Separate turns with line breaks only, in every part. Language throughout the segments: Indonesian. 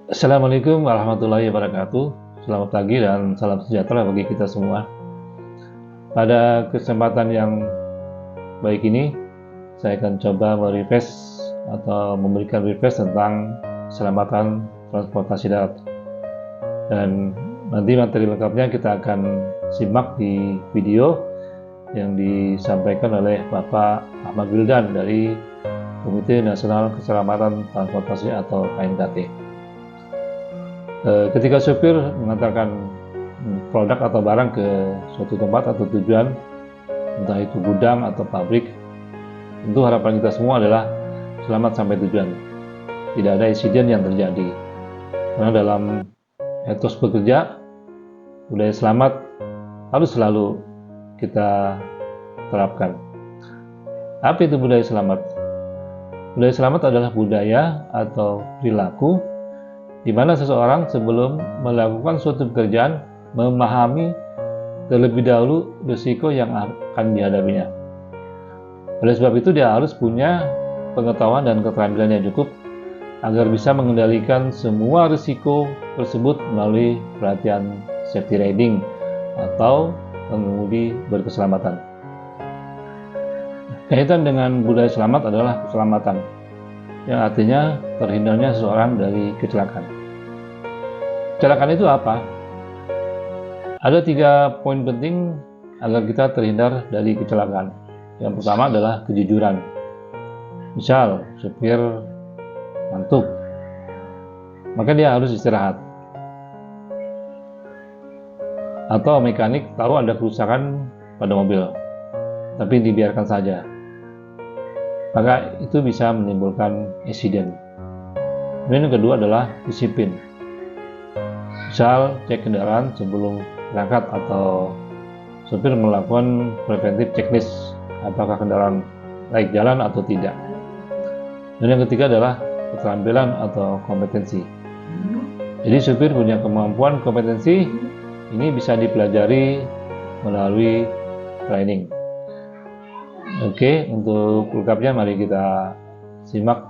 Assalamualaikum warahmatullahi wabarakatuh. Selamat pagi dan salam sejahtera bagi kita semua. Pada kesempatan yang baik ini, saya akan coba merefresh atau memberikan refresh tentang keselamatan transportasi darat. Dan nanti materi lengkapnya kita akan simak di video yang disampaikan oleh Bapak Ahmad Wildan dari Komite Nasional Keselamatan Transportasi atau KNKT. Ketika sopir mengantarkan produk atau barang ke suatu tempat atau tujuan, entah itu gudang atau pabrik, tentu harapan kita semua adalah selamat sampai tujuan. Tidak ada insiden yang terjadi. Karena dalam etos bekerja, budaya selamat harus selalu kita terapkan. Apa itu budaya selamat? Budaya selamat adalah budaya atau perilaku di mana seseorang sebelum melakukan suatu pekerjaan memahami terlebih dahulu risiko yang akan dihadapinya. Oleh sebab itu dia harus punya pengetahuan dan keterampilan yang cukup agar bisa mengendalikan semua risiko tersebut melalui pelatihan safety riding atau pengemudi berkeselamatan. Kaitan dengan budaya selamat adalah keselamatan, yang artinya terhindarnya seseorang dari kecelakaan. Kecelakaan itu apa? Ada 3 poin penting agar kita terhindar dari kecelakaan. Yang pertama adalah kejujuran. Misal, supir ngantuk, maka dia harus istirahat. Atau mekanik tahu ada kerusakan pada mobil, tapi dibiarkan saja, maka itu bisa menimbulkan insiden. Kemudian yang kedua adalah disiplin. Misal cek kendaraan sebelum berangkat atau supir melakukan preventif checklist apakah kendaraan layak jalan atau tidak. Dan yang ketiga adalah keterampilan atau kompetensi. Jadi supir punya kemampuan kompetensi ini bisa dipelajari melalui training. Oke, untuk lengkapnya mari kita simak.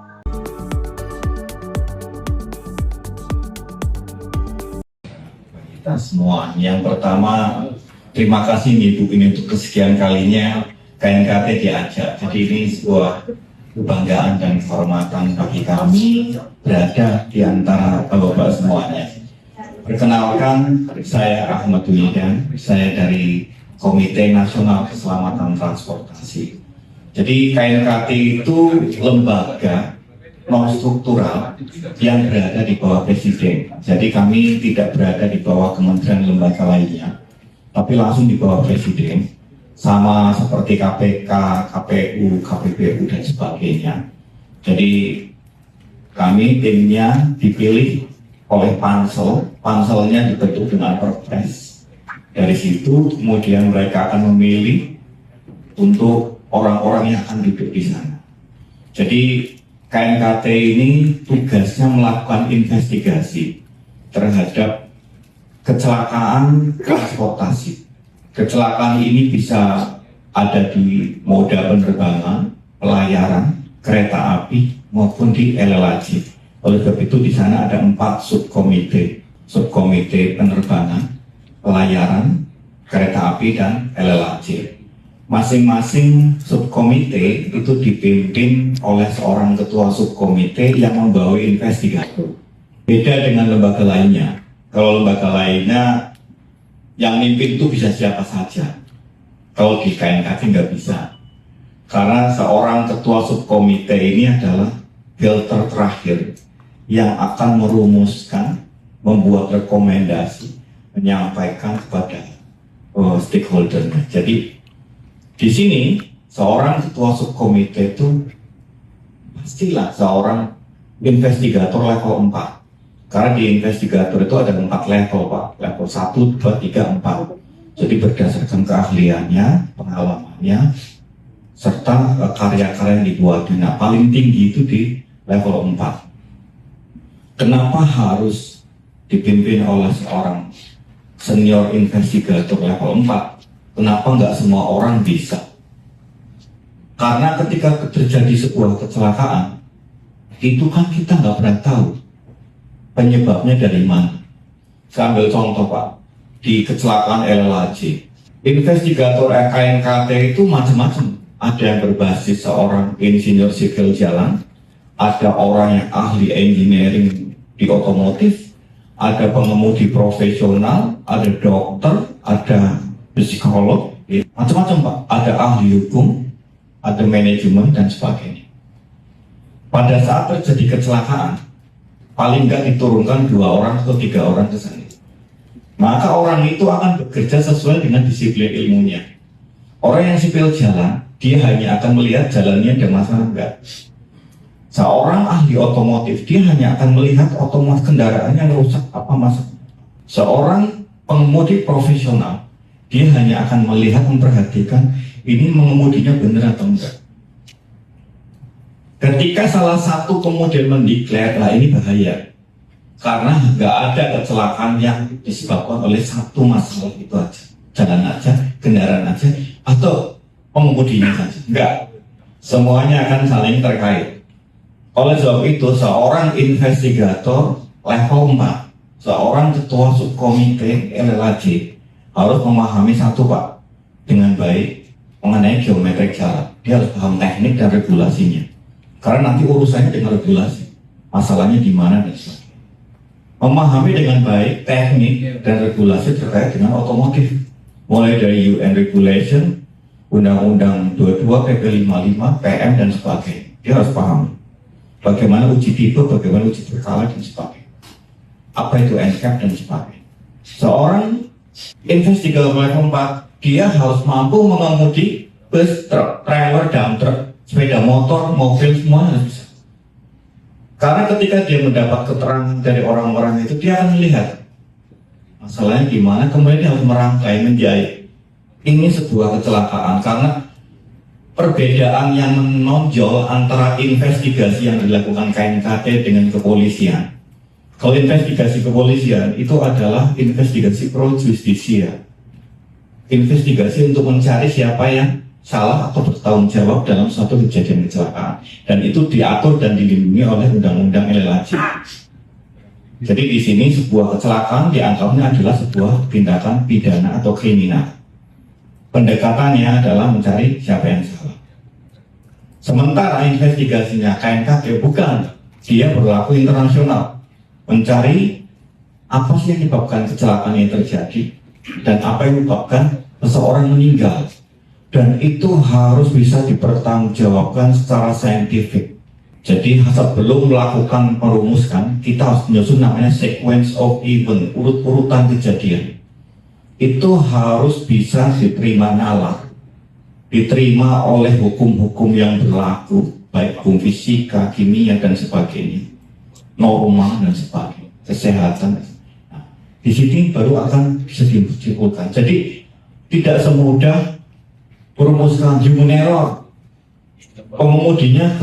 Kita semua. Yang pertama, terima kasih Ibu ini untuk kesekian kalinya KNKT diajak. Jadi ini sebuah kebanggaan dan kehormatan bagi kami berada di antara Bapak semuanya. Perkenalkan, saya Ahmad Wildan, saya dari Komite Nasional Keselamatan Transportasi. Jadi KNKT itu lembaga non-struktural yang berada di bawah Presiden. Jadi kami tidak berada di bawah kementerian lembaga lainnya, tapi langsung di bawah Presiden, sama seperti KPK, KPU, KPPU, dan sebagainya. Jadi kami timnya dipilih oleh pansel, panselnya dibentuk dengan perpres. Dari situ kemudian mereka akan memilih untuk orang-orang yang akan duduk di sana. Jadi KNKT ini tugasnya melakukan investigasi terhadap kecelakaan transportasi. Kecelakaan ini bisa ada di moda penerbangan, pelayaran, kereta api, maupun di LLAJ. Oleh sebab itu di sana ada 4 subkomite, subkomite penerbangan, pelayaran, kereta api, dan LLAJ. Masing-masing subkomite itu dipimpin oleh seorang ketua subkomite yang membawa investigator. Beda dengan lembaga lainnya. Kalau lembaga lainnya yang mimpin itu bisa siapa saja. Kalau di KNKT nggak bisa. Karena seorang ketua subkomite ini adalah filter terakhir yang akan merumuskan, membuat rekomendasi, menyampaikan kepada stakeholder. Jadi di sini seorang ketua subkomite itu pastilah seorang investigator level 4. Karena di investigator itu ada 4 level, Pak. Level 1, 2, 3, 4. Jadi berdasarkan keahliannya, pengalamannya, serta karya-karya yang dibuatnya. Nah, paling tinggi itu di level 4. Kenapa harus dipimpin oleh seorang senior investigator level 4? Kenapa nggak semua orang bisa? Karena ketika terjadi sebuah kecelakaan, itu kan kita nggak pernah tahu Penyebabnya dari mana? Saya ambil contoh Pak, di kecelakaan LLAJ. Investigator KNKT itu macam-macam. Ada yang berbasis seorang insinyur sipil jalan, ada orang yang ahli engineering di otomotif, ada pengemudi profesional, ada dokter, ada psikolog, macam-macam Pak. Ada ahli hukum, ada manajemen dan sebagainya. Pada saat terjadi kecelakaan, paling nggak diturunkan 2 orang atau 3 orang ke sana. Maka orang itu akan bekerja sesuai dengan disiplin ilmunya. Orang yang sipil jalan, dia hanya akan melihat jalannya ada masalah enggak. Seorang ahli otomotif, dia hanya akan melihat otomotif kendaraannya rusak apa masalah. Seorang pengemudi profesional, dia hanya akan melihat, memperhatikan ini mengemudinya benar atau enggak. Ketika salah satu kemudian mendeklar, lah ini bahaya. Karena nggak ada kecelakaan yang disebabkan oleh satu masalah itu aja. Jalan aja, kendaraan aja, atau pengemudinya saja. Enggak. Semuanya akan saling terkait. Oleh sebab itu, seorang investigator level 4, seorang ketua subkomite LLAJ harus memahami satu Pak, dengan baik mengenai geometrik jalan. Dia harus paham teknik dan regulasinya. Karena nanti urusannya dengan regulasi. Masalahnya di mana dan sebagainya. Memahami dengan baik teknik dan regulasi terkait dengan otomotif. Mulai dari UN Regulation, Undang-Undang 22, PP 55, PM dan sebagainya. Dia harus paham. Bagaimana uji tipe, bagaimana uji berkala dan sebagainya. Apa itu NCAP dan sebagainya. Seorang investigator level 4, dia harus mampu mengemudi bus, truk, trailer, dump truck, sepeda motor, mobil, semua harus bisa. Karena ketika dia mendapat keterangan dari orang-orang itu, dia akan melihat masalahnya gimana, kemudian dia harus merangkai, menjahit. Ini sebuah kecelakaan karena perbedaan yang menonjol antara investigasi yang dilakukan KNKT dengan kepolisian. Kalau investigasi kepolisian itu adalah investigasi pro justisia, investigasi untuk mencari siapa yang salah atau bertanggung jawab dalam suatu kejadian kecelakaan, dan itu diatur dan dilindungi oleh Undang-Undang LLAJ. Jadi di sini sebuah kecelakaan dianggapnya adalah sebuah tindakan pidana atau kriminal. Pendekatannya adalah mencari siapa yang salah. Sementara investigasinya KNKT bukan, dia berlaku internasional, mencari apa sih yang menyebabkan kecelakaan yang terjadi dan apa yang menyebabkan seseorang meninggal. Dan itu harus bisa dipertanggungjawabkan secara saintifik. Jadi sebelum melakukan merumuskan, kita harus menyusun namanya sequence of event, urut-urutan kejadian. Itu harus bisa diterima nalar, diterima oleh hukum-hukum yang berlaku, baik hukum fisika, kimia dan sebagainya, norma dan sebagainya, kesehatan. Nah, di sini baru akan bisa disimpulkan. Jadi tidak semudah merumuskan human error, pengemudinya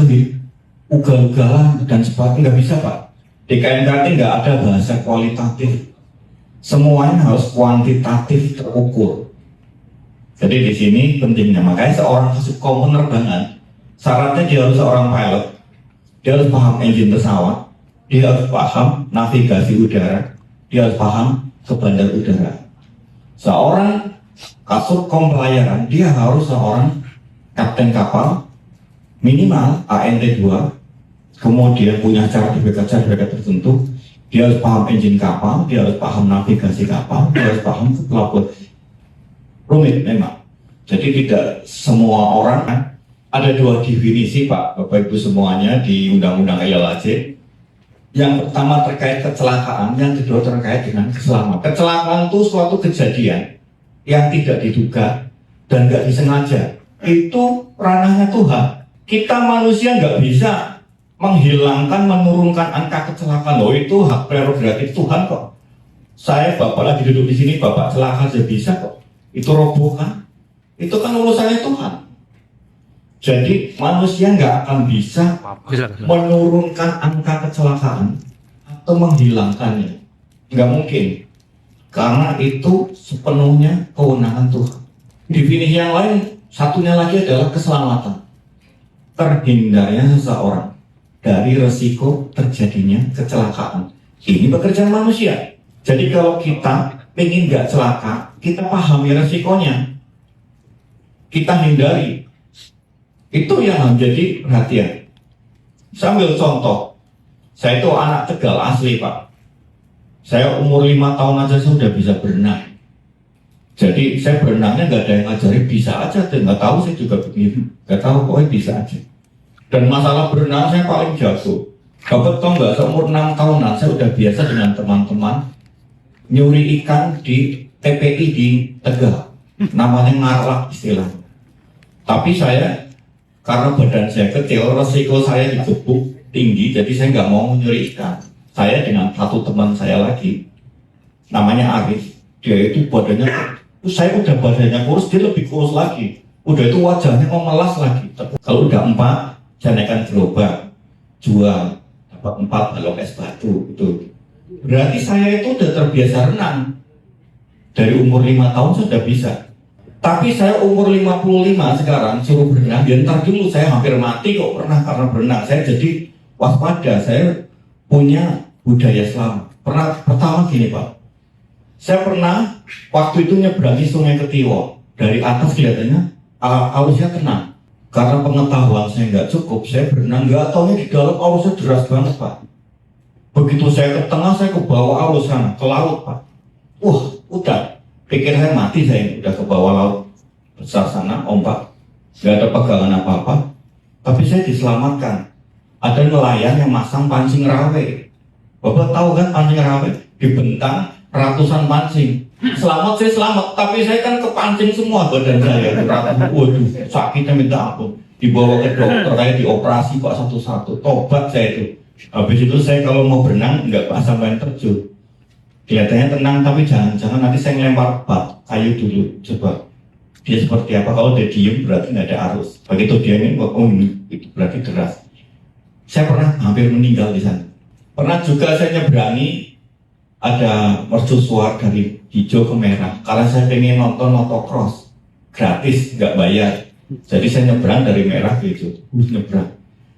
ugal-ugalan dan sebagainya, nggak bisa Pak. Di KNKT nggak ada bahasa kualitatif, semuanya harus kuantitatif terukur. Jadi di sini pentingnya, makanya seorang subkom penerbangan syaratnya dia harus seorang pilot, dia harus paham engine pesawat, dia harus paham navigasi udara, dia harus paham ke bandar udara. Seorang Kasubkom pelayaran, dia harus seorang kapten kapal minimal ANT 2, kemudian punya sertifikat tertentu, dia harus paham engine kapal, dia harus paham navigasi kapal, dia harus paham ke pelabuhan. Rumit memang. Jadi tidak semua orang, ada 2 definisi Pak, Bapak Ibu semuanya di Undang-Undang LLAJ. Yang pertama terkait kecelakaan, yang kedua terkait dengan keselamatan. Kecelakaan itu suatu kejadian yang tidak diduga dan nggak disengaja, itu ranahnya Tuhan. Kita manusia nggak bisa menghilangkan, menurunkan angka kecelakaan. Loh, itu hak prerogatif Tuhan kok. Saya Bapak lagi duduk di sini, Bapak celaka aja bisa kok. Itu robohkan, itu kan urusannya Tuhan. Jadi manusia nggak akan bisa menurunkan angka kecelakaan atau menghilangkannya, nggak mungkin. Karena itu sepenuhnya kewenangan Tuhan. Definisi yang lain, satunya lagi adalah keselamatan. Terhindarnya seseorang dari resiko terjadinya kecelakaan Ini pekerjaan manusia. Jadi kalau kita pengen nggak celaka, kita pahami resikonya, kita hindari. Itu yang menjadi perhatian. Sambil contoh, saya itu anak Tegal asli Pak. Saya umur 5 tahun aja sudah bisa berenang. Jadi saya berenangnya nggak ada yang ngajarin, bisa aja, nggak tahu saya juga begitu, nggak tahu pokoknya bisa aja. Dan masalah berenang saya paling jago. Bapak tau nggak, seumur 6 tahunan saya udah biasa dengan teman-teman nyuri ikan di TPI di Tegal, namanya ngarlak istilahnya. Tapi saya, karena badan saya kecil, resiko saya digebuk tinggi, jadi saya nggak mau nyuri ikan. Saya dengan satu teman saya lagi, namanya Arif, dia itu badannya, saya udah badannya kurus, dia lebih kurus lagi. Udah itu wajahnya memelas lagi. Kalau udah 4, saya naikkan gerobak, jual, dapat 4 balok es batu, itu. Berarti saya itu udah terbiasa renang. Dari umur 5 tahun sudah bisa. Tapi saya umur 55 sekarang suruh berenang, ya ntar dulu saya hampir mati kok pernah karena berenang. Saya jadi waspada, saya punya budaya selamat. Pertama gini Pak, saya pernah waktu itu nyeberangi Sungai Ketiwo. Dari atas kelihatannya arusnya tenang. Karena pengetahuan saya nggak cukup, saya berenang nggak taunya di dalam arusnya deras banget Pak. Begitu saya ke tengah, saya ke bawah arus sana, ke laut Pak. Udah, pikir saya mati, saya ini udah ke bawah laut besar sana, ombak, nggak ada pegangan apa-apa. Tapi saya diselamatkan. Ada nelayan yang masang pancing rawe. Bapak tahu kan pancing rawe? Dibentang ratusan pancing. Selamat, saya selamat, tapi saya kan kepancing semua badan saya. Waduh, sakitnya minta ampun. Dibawa ke dokter, saya dioperasi kok satu-satu. Tobat saya itu. Habis itu saya kalau mau berenang nggak pasang main terjun. Kelihatannya tenang, tapi jangan nanti saya ngelempar bat kayu dulu. Coba dia seperti apa. Kalau dia diem berarti nggak ada arus. Begitu dia ini, itu berarti deras. Saya pernah hampir meninggal di sana. Pernah juga saya nyeberangi ada mercusuar dari hijau ke merah karena saya pengen nonton motocross gratis, nggak bayar. Jadi saya nyebrang dari merah ke hijau.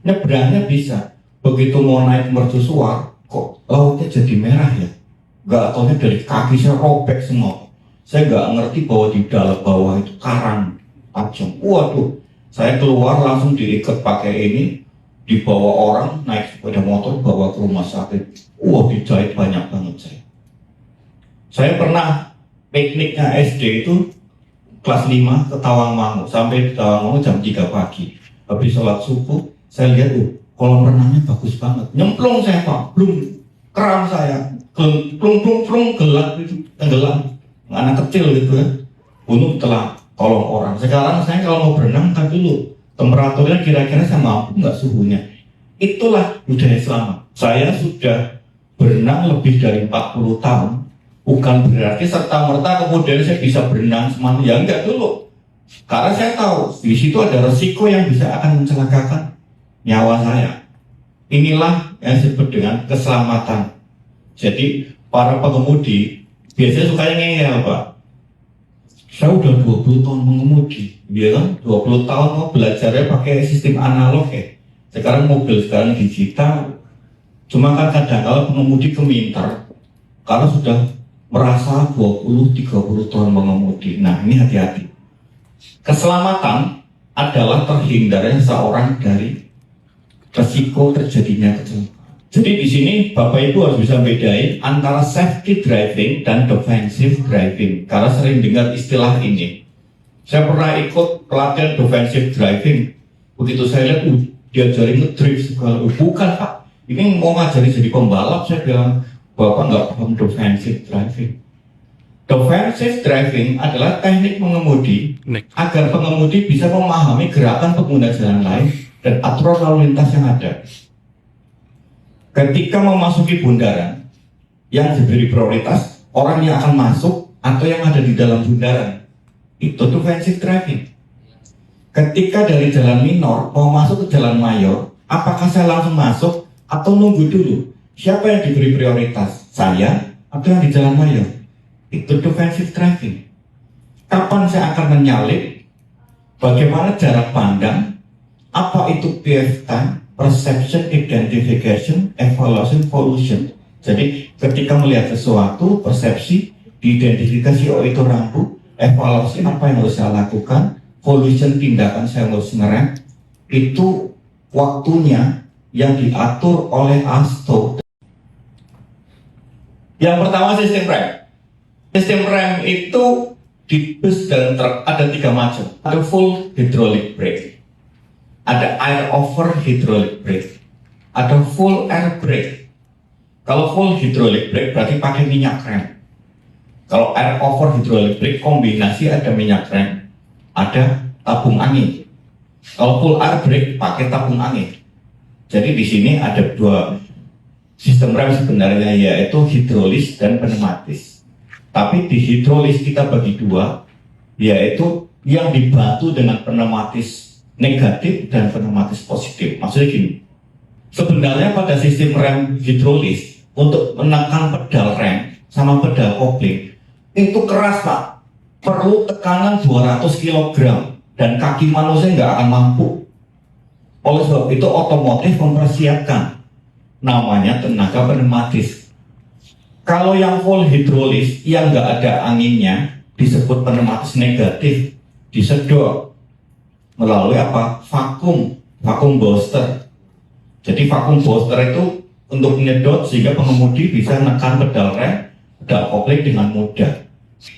Nyebrangnya bisa. Begitu mau naik mercusuar, kok lautnya jadi merah ya? Nggak taunya dari kaki saya robek semua. Saya nggak ngerti bahwa di dalam bawah itu karang tajam. Waduh, saya keluar langsung diikat pakai ini, dibawa orang naik sepeda motor bawa ke rumah sakit. Dijahit banyak banget saya. Saya pernah pikniknya SD itu kelas 5 ke Tawangmangu, sampai di Tawangmangu jam 3 pagi. Habis sholat subuh, saya lihat kolam renangnya bagus banget. Nyemplung saya Pak, belum keram saya, plung gelap itu, tenggelam. Anak kecil gitu kan, bunuh telah tolong orang. Sekarang saya kalau mau berenang, kan dulu temperaturnya kira-kira sama aku nggak suhunya. Itulah budaya selamat. Saya sudah berenang lebih dari 40 tahun. Bukan berarti serta-merta kemudian saya bisa berenang semuanya. Ya enggak dulu. Karena saya tahu di situ ada resiko yang bisa akan mencelakakan nyawa saya. Inilah yang disebut dengan keselamatan. Jadi para pengemudi biasanya sukanya ngeyel Pak. Saya udah 20 tahun mengemudi, ya kan? 20 tahun mau belajarnya pakai sistem analog ya. Sekarang mobil sekarang digital. Cuma kan kadang kalau pengemudi keminter, karena sudah merasa 20-30 tahun mengemudi. Nah ini hati-hati. Keselamatan adalah terhindarnya seorang dari resiko terjadinya kecelakaan. Jadi di sini Bapak Ibu harus bisa bedain antara safety driving dan defensive driving. Karena sering dengar istilah ini. Saya pernah ikut pelatihan defensive driving. Begitu saya lihat, diajarin ngedrift segala. Bukan Pak, ini mau ngajarin jadi pembalap. Saya bilang, Bapak nggak paham defensive driving. Defensive driving adalah teknik mengemudi agar pengemudi bisa memahami gerakan pengguna jalan lain dan aturan lalu lintas yang ada. Ketika memasuki bundaran yang diberi prioritas, orang yang akan masuk atau yang ada di dalam bundaran, itu defensive driving. Ketika dari jalan minor mau masuk ke jalan mayor, apakah saya langsung masuk atau nunggu dulu? Siapa yang diberi prioritas? Saya atau yang di jalan mayor? Itu defensive driving. Kapan saya akan menyalip? Bagaimana jarak pandang? Apa itu PF time? Perception, Identification, Evaluation, Evolution. Jadi ketika melihat sesuatu, persepsi, diidentifikasi, oh itu rambu, evaluasi apa yang harus saya lakukan, solution tindakan saya harus ngerem, itu waktunya yang diatur oleh ASTO. Yang pertama sistem rem. Sistem rem itu di bus dan truk ada 3 macam. Ada full hydraulic brake, ada air over hydraulic brake, ada full air brake. Kalau full hydraulic brake berarti pakai minyak rem. Kalau air over hydraulic brake kombinasi ada minyak rem, ada tabung angin. Kalau full air brake pakai tabung angin. Jadi di sini ada 2 sistem rem sebenarnya, yaitu hidrolis dan pneumatis. Tapi di hidrolis kita bagi 2, yaitu yang dibantu dengan pneumatis negatif dan pneumatis positif. Maksudnya gini, sebenarnya pada sistem rem hidrolis untuk menekan pedal rem sama pedal kopling itu keras Pak, perlu tekanan 200 kg dan kaki manusia nggak akan mampu. Oleh sebab itu otomotif mempersiapkan namanya tenaga pneumatis. Kalau yang full hidrolis yang nggak ada anginnya disebut pneumatis negatif, disedot melalui apa? Vakum booster. Jadi vakum booster itu untuk menyedot sehingga pengemudi bisa menekan pedal rem, pedal kopling dengan mudah.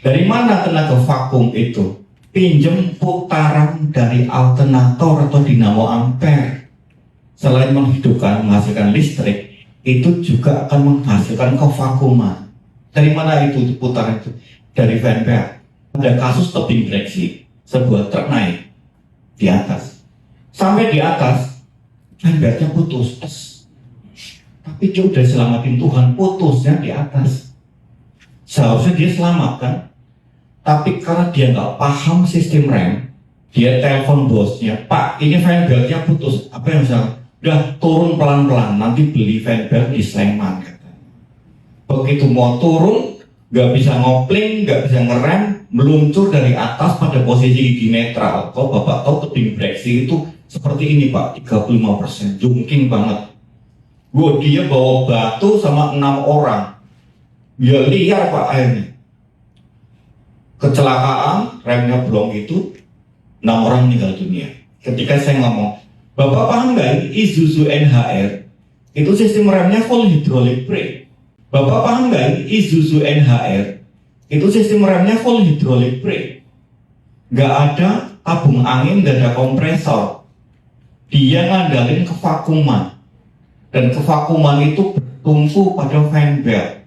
Dari mana tenaga vakum itu? Pinjem putaran dari alternator atau dinamo ampere. Selain menghidupkan, menghasilkan listrik, itu juga akan menghasilkan kevakuman. Dari mana itu putaran itu? Dari fan belt. Ada kasus tebing direksi, sebuah truk naik di atas. Sampai di atas, fan beltnya putus. Tapi dia udah selamatin Tuhan, putusnya di atas. Seharusnya dia selamatkan. Tapi karena dia nggak paham sistem rem, dia telepon bosnya, Pak, ini fan beltnya putus. Apa yang salah? Udah turun pelan-pelan, nanti beli fan belt di Sleman. Begitu mau turun, nggak bisa ngopling, nggak bisa ngerem, meluncur dari atas pada posisi gigi netral. Kalau Bapak tahu tebing breksi itu seperti ini Pak, 35%, jungking banget. Dia bawa batu sama 6 orang, ya liar Pak airnya. Kecelakaan, remnya belum itu, 6 orang meninggal dunia. Ketika saya ngomong, Bapak paham nggak ini Isuzu NHR itu sistem remnya full hydraulic brake. Bapak paham nggak ini Isuzu NHR itu sistem remnya full hydraulic brake. Nggak ada tabung angin, nggak ada kompresor. Dia ngandalin kevakuman. Dan kevakuman itu bertumpu pada fan belt.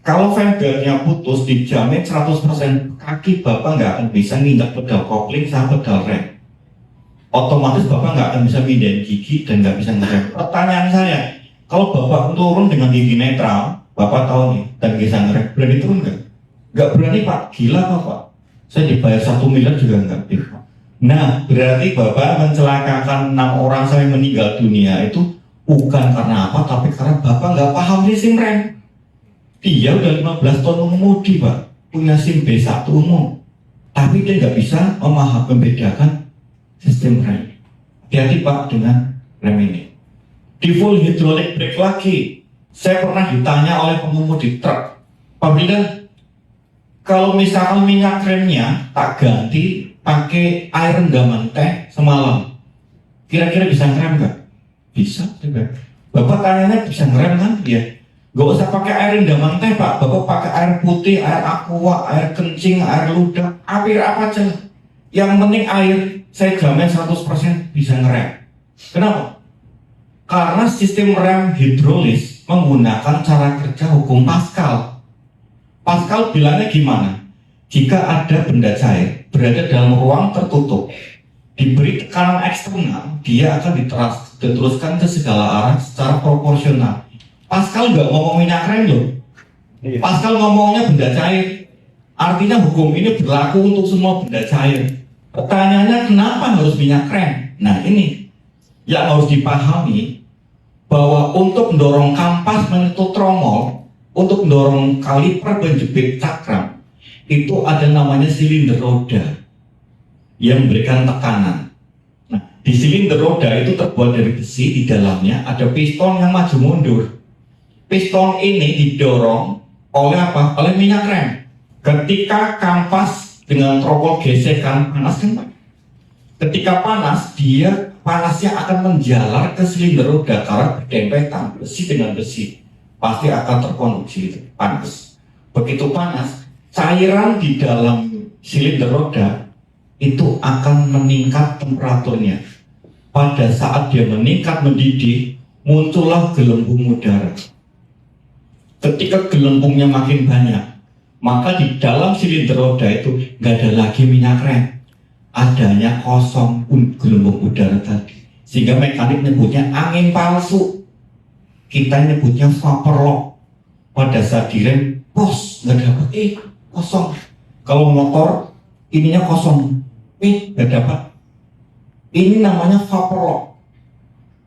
Kalau fan beltnya putus, dijamin 100% kaki Bapak nggak akan bisa nginjak pedal kopling sama pedal rem. Otomatis Bapak nggak akan bisa mindahin gigi dan nggak bisa ngerem. Pertanyaan saya, kalau Bapak turun dengan gigi netral, Bapak tahu nih, dan bisa ngerem, berani turun nggak? Nggak berani Pak, gila Bapak. Saya dibayar 1 miliar juga nggak bisa. Nah, berarti Bapak mencelakakan 6 orang sampai meninggal dunia itu bukan karena apa, tapi karena Bapak nggak paham sistem rem. Dia udah 15 tahun mengemudi Pak, punya SIM B1 umum, tapi dia nggak bisa membedakan sistem rem. Hati-hati Pak dengan rem ini. Di full hydraulic brake lagi, saya pernah ditanya oleh pengemudi truk, Pak Bildan, kalau misalkan minyak remnya tak ganti pakai air rendaman teh semalam, kira-kira bisa ngerem nggak? Bisa, juga. Bapak tanyanya bisa ngerem kan? Ya. Gak usah pakai air rendaman teh Pak, Bapak pakai air putih, air aqua, air kencing, air ludah, air apa aja. Yang penting air, saya jamin 100% bisa ngerem. Kenapa? Karena sistem rem hidrolis menggunakan cara kerja hukum Pascal. Pascal bilangnya gimana? Jika ada benda cair berada dalam ruang tertutup, diberi tekanan eksternal, dia akan diteruskan ke segala arah secara proporsional. Pascal nggak ngomong minyak rem loh. Pascal ngomongnya benda cair. Artinya hukum ini berlaku untuk semua benda cair. Pertanyaannya kenapa harus minyak rem? Nah ini yang harus dipahami, bahwa untuk mendorong kampas menyentuh tromol, untuk mendorong kaliper menjepit cakram, itu ada namanya silinder roda yang memberikan tekanan. Nah, di silinder roda itu terbuat dari besi, di dalamnya ada piston yang maju mundur. Piston ini didorong oleh apa? Oleh minyak rem. Ketika kampas dengan trokol gesekan panas kan Pak? Ketika panas, panasnya akan menjalar ke silinder roda karena berdempetan besi dengan besi. Pasti akan terkonduksi itu, panas. Begitu panas, cairan di dalam silinder roda itu akan meningkat temperaturnya. Pada saat dia meningkat mendidih, muncullah gelembung udara. Ketika gelembungnya makin banyak, maka di dalam silinder roda itu nggak ada lagi minyak rem, adanya kosong gelembung udara tadi. Sehingga mekanik nyebutnya angin palsu, kita nyebutnya vapor lock. Pada saat direm, pos nggak dapat, kosong. Kalau motor ininya kosong, nggak dapat. Ini namanya vapor lock.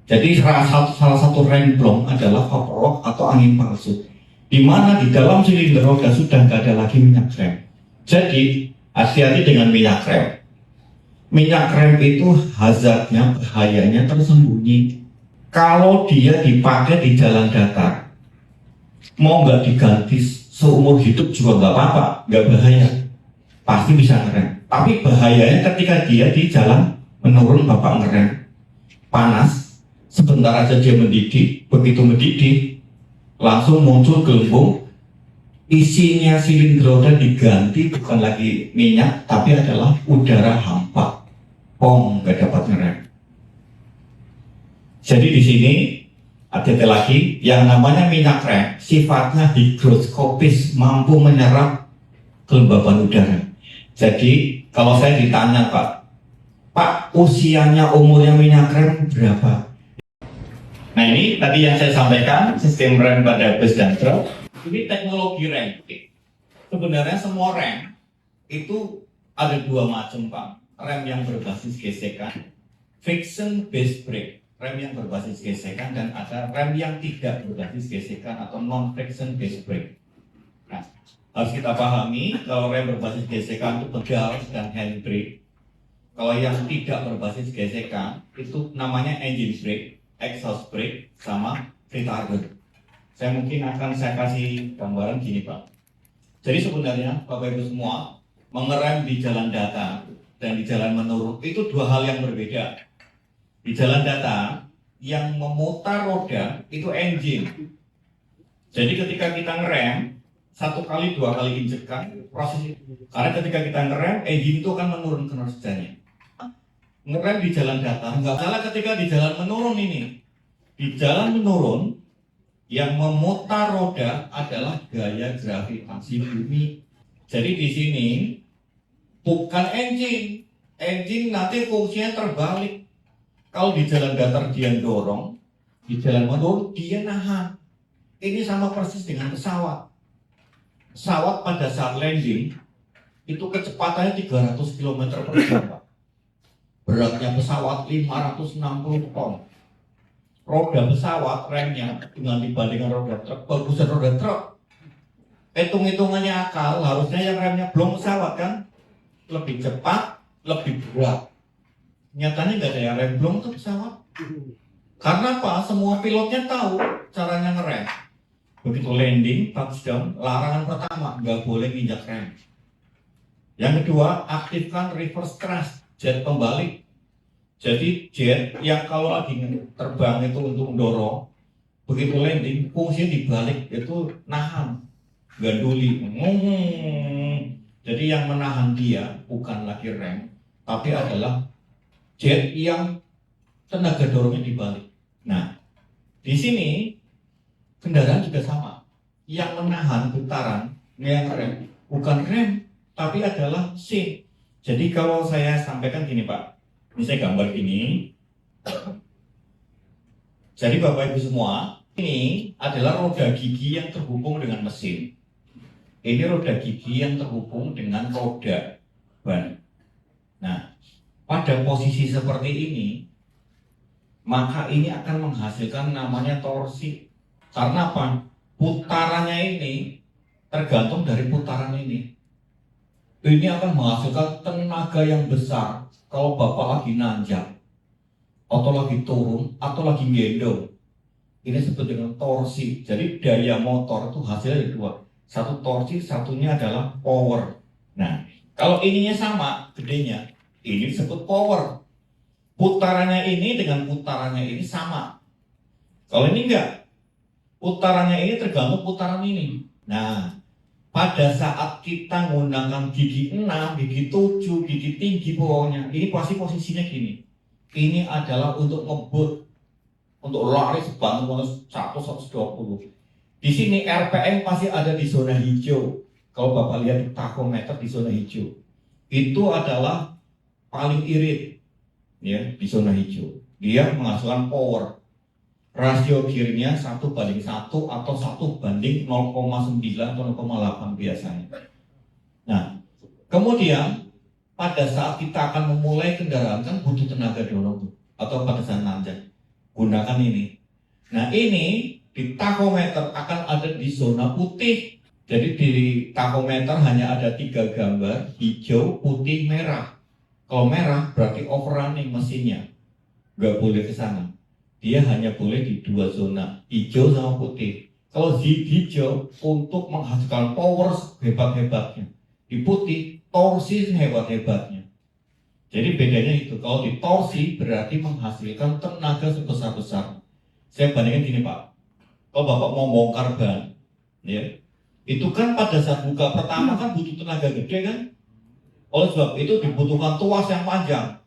Jadi salah satu remblong adalah vapor lock atau angin palsu, di mana di dalam silinder roda sudah nggak ada lagi minyak rem. Jadi hati-hati dengan minyak rem. Minyak rem itu hazardnya, bahayanya tersembunyi. Kalau dia dipakai di jalan datar, mau nggak diganti seumur hidup juga nggak apa-apa, nggak bahaya, pasti bisa ngerem. Tapi bahayanya ketika dia di jalan menurun, bapak ngerem, panas, sebentar aja dia mendidih, begitu mendidih langsung muncul gelembung, isinya silinder roda diganti bukan lagi minyak tapi adalah udara hampa, nggak dapat ngerem. Jadi di sini hati-hati lagi, yang namanya minyak rem sifatnya higroskopis, mampu menyerap kelembaban udara. Jadi kalau saya ditanya Pak, usianya umurnya minyak rem berapa? Nah ini tadi yang saya sampaikan, sistem rem pada bus dan truk. Ini teknologi rem. Sebenarnya semua rem itu ada dua macam Pak. Rem yang berbasis gesekan, friction based brake. Rem yang berbasis gesekan, dan ada rem yang tidak berbasis gesekan atau non friction based brake. Nah, harus kita pahami kalau rem berbasis gesekan itu pedal dan handbrake. Kalau yang tidak berbasis gesekan itu namanya engine brake, exhaust brake, sama retarder. Saya kasih gambaran gini Pak. Jadi sebenarnya Bapak Ibu semua, mengerem di jalan datar dan di jalan menurun itu dua hal yang berbeda. Di jalan datar yang memutar roda itu engine. Jadi ketika kita ngerem, satu kali dua kali injekan proses itu. Karena ketika kita ngerem, engine itu akan menurunkan kinerjanya. Ngerem di jalan datar nggak salah. Ketika di jalan menurun ini, di jalan menurun yang memutar roda adalah gaya gravitasi bumi. Jadi di sini bukan engine. Engine nanti fungsinya terbalik. Kalau di jalan datar dia dorong, di jalan menurun dia nahan. Ini sama persis dengan pesawat. Pesawat pada saat landing itu kecepatannya 300 km per jam Pak. Beratnya pesawat 560 ton. Roda pesawat, remnya dengan dibandingkan roda truk, bagusan roda truk. Hitung-hitungannya akal, harusnya yang remnya belum pesawat kan lebih cepat, lebih berat. Nyatanya nggak ada yang rem belum tuh pesawat. Karena apa? Semua pilotnya tahu caranya ngerem. Begitu landing, touchdown, larangan pertama nggak boleh nginjak rem. Yang kedua, aktifkan reverse thrust, jet pembalik. Jadi jet yang kalau lagi terbang itu untuk mendorong, begitu landing fungsinya dibalik, itu nahan, ganduli. Jadi yang menahan dia bukan lagi rem, tapi adalah jet yang tenaga dorongnya dibalik. Nah, di sini kendaraan juga sama. Yang menahan putaran, yang rem, bukan rem, tapi adalah sin. Jadi kalau saya sampaikan gini Pak, ini saya gambar ini. Jadi Bapak Ibu semua, ini adalah roda gigi yang terhubung dengan mesin. Ini roda gigi yang terhubung dengan roda ban. Nah, pada posisi seperti ini, maka ini akan menghasilkan namanya torsi. Karena apa? Putarannya ini tergantung dari putaran ini. Ini akan menghasilkan tenaga yang besar. Kalau Bapak lagi nanjak, atau lagi turun, atau lagi gendong, Ini disebut dengan torsi. Jadi daya motor itu hasilnya ada dua. Satu torsi, satunya adalah power. Nah, kalau ininya sama gedenya, ini disebut power. Putarannya ini dengan putarannya ini sama. Kalau ini enggak, putarannya ini tergantung putaran ini. Nah, pada saat kita menggunakan gigi 6, gigi 7, gigi tinggi pokoknya, ini pasti posisinya gini. Ini adalah untuk ngebut, untuk lari sebanyak 120. Di sini RPM pasti ada di zona hijau. Kalau Bapak lihat di tachometer di zona hijau, itu adalah paling irit, ya, di zona hijau. Dia menghasilkan power. Rasio gearnya 1:1 atau 1:0,9 atau 0,8 biasanya. Nah, kemudian pada saat kita akan memulai kendaraan kan butuh tenaga dorong tuh, atau pada saat nanjak. Gunakan ini. Nah, ini di tachometer akan ada di zona putih. Jadi di tachometer hanya ada 3 gambar, hijau, putih, merah. Kalau merah berarti overrunning mesinnya, nggak boleh ke sana. Dia hanya boleh di 2 zona, hijau sama putih. Kalau di hijau untuk menghasilkan power hebat-hebatnya, di putih torsi hebat-hebatnya. Jadi bedanya itu, kalau di torsi berarti menghasilkan tenaga sebesar-besar. Saya bandingkan gini Pak, kalau Bapak mau bongkar ban, ya, itu kan pada saat buka pertama kan butuh tenaga gede kan. Oleh sebab itu dibutuhkan tuas yang panjang.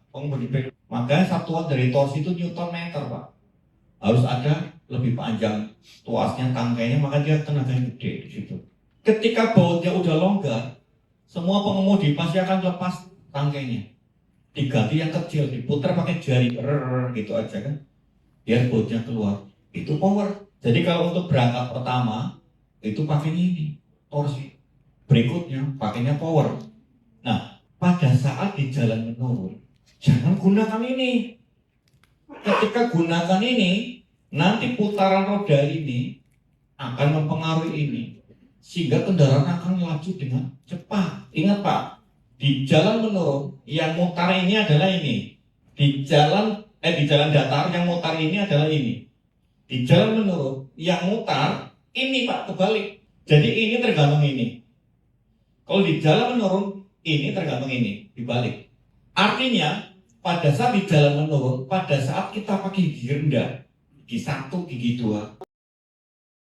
Makanya satuan dari torsi itu Newton meter Pak. Harus ada lebih panjang tuasnya, tangkainya, maka dia tenaganya gede di situ. Ketika bautnya udah longgar, semua pengemudi pasti akan lepas tangkainya. Diganti yang kecil, diputar pakai jari, gitu aja kan. Biar bautnya keluar. Itu power. Jadi kalau untuk berangkat pertama itu pakainya ini torsi, berikutnya pakainya power. Nah, pada saat di jalan menurun jangan gunakan ini. Ketika gunakan ini, nanti putaran roda ini akan mempengaruhi ini, sehingga kendaraan akan melaju dengan cepat. Ingat Pak, di jalan menurun yang mutar ini adalah ini. Di jalan datar yang mutar ini adalah ini. Di jalan menurun yang mutar ini Pak, kebalik. Jadi ini tergantung ini. Kalau di jalan menurun ini tergantung ini, dibalik. Artinya pada saat di jalan menurun, pada saat kita pakai gigi rendah, gigi 1, gigi 2,